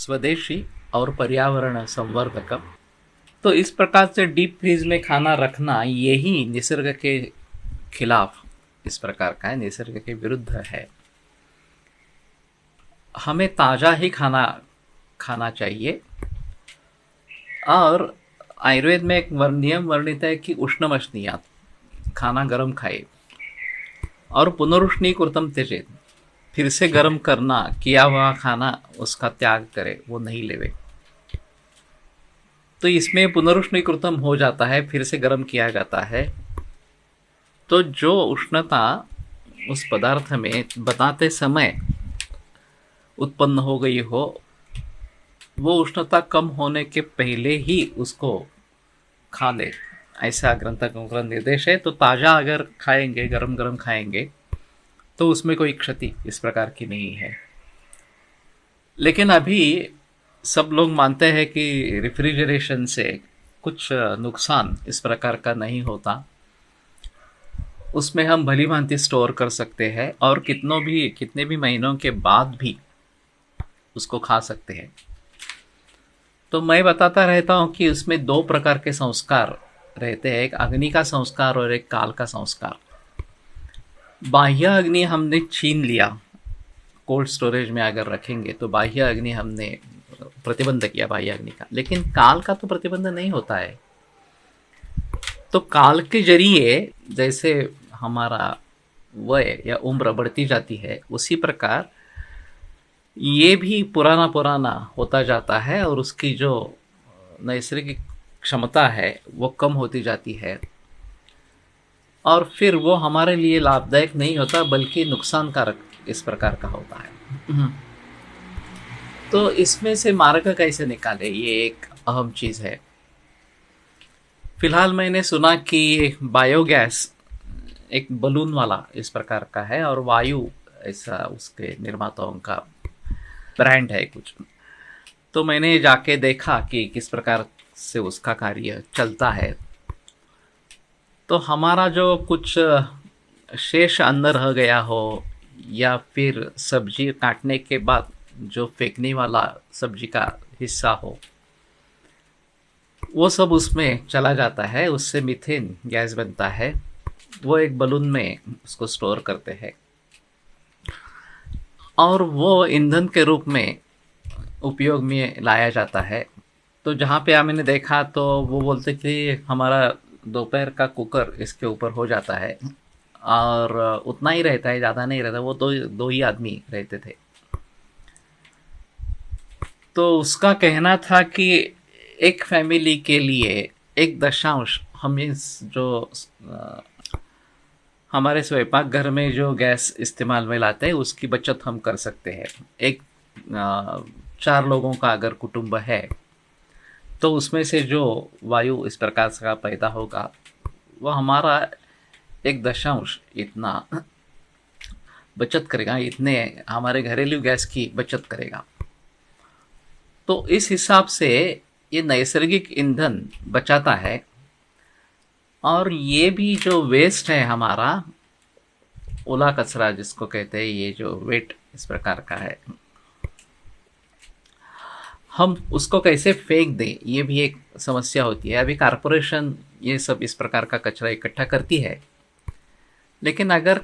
स्वदेशी और पर्यावरण संवर्धक। तो इस प्रकार से डीप फ्रीज में खाना रखना यही निसर्ग के खिलाफ इस प्रकार का है, निसर्ग के विरुद्ध है। हमें ताज़ा ही खाना खाना चाहिए। और आयुर्वेद में एक नियम वर्णित है कि उष्णमश्नीयात, खाना गर्म खाए, और पुनरुष्णीकृतम त्यजेत, फिर से गर्म करना किया हुआ खाना उसका त्याग करे, वो नहीं लेवे। तो इसमें पुनरुष्णीकृतम हो जाता है, फिर से गर्म किया जाता है। तो जो उष्णता उस पदार्थ में बनाते समय उत्पन्न हो गई हो, वो उष्णता कम होने के पहले ही उसको खा ले, ऐसा ग्रंथकों का निर्देश है। तो ताज़ा अगर खाएंगे, गरम गरम खाएंगे, तो उसमें कोई क्षति इस प्रकार की नहीं है। लेकिन अभी सब लोग मानते हैं कि रेफ्रिजरेशन से कुछ नुकसान इस प्रकार का नहीं होता। उसमें हम भली भांति स्टोर कर सकते हैं और कितने भी महीनों के बाद भी उसको खा सकते हैं। तो मैं बताता रहता हूँ कि उसमें दो प्रकार के संस्कार रहते हैं, एक अग्नि का संस्कार और एक काल का संस्कार। बाह्य अग्नि हमने छीन लिया, कोल्ड स्टोरेज में अगर रखेंगे तो बाह्य अग्नि हमने प्रतिबंध किया बाह्य अग्नि का, लेकिन काल का तो प्रतिबंध नहीं होता है। तो काल के जरिए जैसे हमारा वय या उम्र बढ़ती जाती है, उसी प्रकार ये भी पुराना पुराना होता जाता है और उसकी जो नैसर्गिक क्षमता है वो कम होती जाती है, और फिर वो हमारे लिए लाभदायक नहीं होता बल्कि नुकसानकारक इस प्रकार का होता है। तो इसमें से मार्ग कैसे निकाले, ये एक अहम चीज़ है। फिलहाल मैंने सुना कि बायोगैस एक बलून वाला इस प्रकार का है और वायु ऐसा उसके निर्माताओं का ब्रांड है कुछ। तो मैंने जाके देखा कि किस प्रकार से उसका कार्य चलता है। तो हमारा जो कुछ शेष अन्न रह गया हो या फिर सब्जी काटने के बाद जो फेंकने वाला सब्जी का हिस्सा हो, वो सब उसमें चला जाता है, उससे मीथेन गैस बनता है। वो एक बलून में उसको स्टोर करते हैं और वो ईंधन के रूप में उपयोग में लाया जाता है। तो जहाँ पे मैंने देखा तो वो बोलते कि हमारा दोपहर का कुकर इसके ऊपर हो जाता है और उतना ही रहता है, ज़्यादा नहीं रहता। वो दो ही आदमी रहते थे। तो उसका कहना था कि एक फैमिली के लिए 1 हम इस जो हमारे स्वयंपाक घर में जो गैस इस्तेमाल में लाते हैं उसकी बचत हम कर सकते हैं। 4 लोगों का अगर कुटुंब है तो उसमें से जो वायु इस प्रकार का पैदा होगा वह हमारा 1 इतना बचत करेगा, इतने हमारे घरेलू गैस की बचत करेगा। तो इस हिसाब से ये नैसर्गिक ईंधन बचाता है। और ये भी जो वेस्ट है हमारा ओला कचरा जिसको कहते हैं, ये जो वेट इस प्रकार का है, हम उसको कैसे फेंक दें, ये भी एक समस्या होती है। अभी कारपोरेशन ये सब इस प्रकार का कचरा इकट्ठा करती है, लेकिन अगर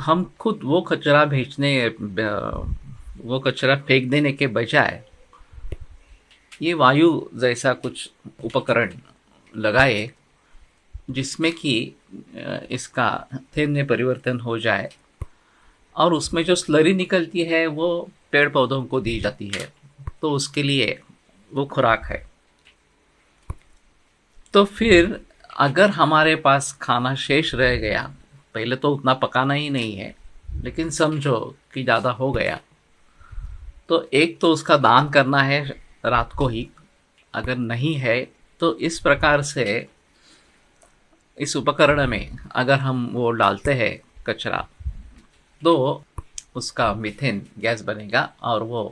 हम खुद वो कचरा फेंक देने के बजाय ये वायु जैसा कुछ उपकरण लगाए जिसमें कि इसका मीथेन में परिवर्तन हो जाए और उसमें जो स्लरी निकलती है वो पेड़ पौधों को दी जाती है, तो उसके लिए वो खुराक है। तो फिर अगर हमारे पास खाना शेष रह गया, पहले तो उतना पकाना ही नहीं है, लेकिन समझो कि ज़्यादा हो गया, तो एक तो उसका दान करना है रात को ही, अगर नहीं है तो इस प्रकार से इस उपकरण में अगर हम वो डालते हैं कचरा, तो उसका मीथेन गैस बनेगा और वो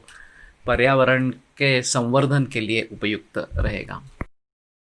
पर्यावरण के संवर्धन के लिए उपयुक्त रहेगा।